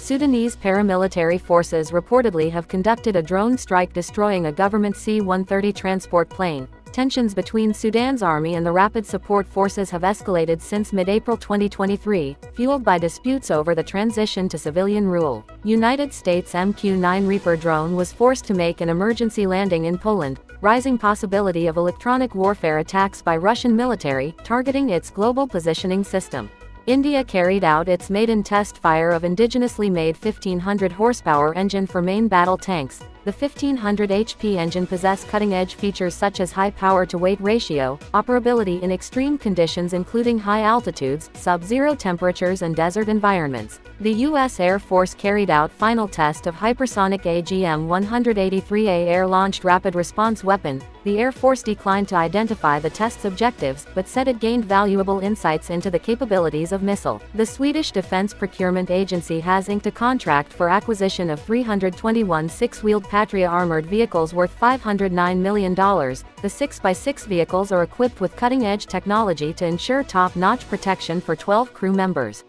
Sudanese paramilitary forces reportedly have conducted a drone strike destroying a government C-130 transport plane. Tensions between Sudan's army and the Rapid Support Forces have escalated since mid-April 2023, fueled by disputes over the transition to civilian rule. United States MQ-9 Reaper drone was forced to make an emergency landing in Poland, rising possibility of electronic warfare attacks by Russian military, targeting its global positioning system. India carried out its maiden test fire of indigenously made 1500 horsepower engine for main battle tanks. The 1500 HP engine possessed cutting-edge features such as high power-to-weight ratio, operability in extreme conditions including high altitudes, sub-zero temperatures and desert environments. The U.S. Air Force carried out final test of hypersonic AGM-183A air-launched rapid response weapon. The Air Force declined to identify the test's objectives, but said it gained valuable insights into the capabilities of missile. The Swedish Defence Procurement Agency has inked a contract for acquisition of 321 six-wheeled Patria armored vehicles worth $509 million. The 6x6 vehicles are equipped with cutting-edge technology to ensure top-notch protection for 12 crew members.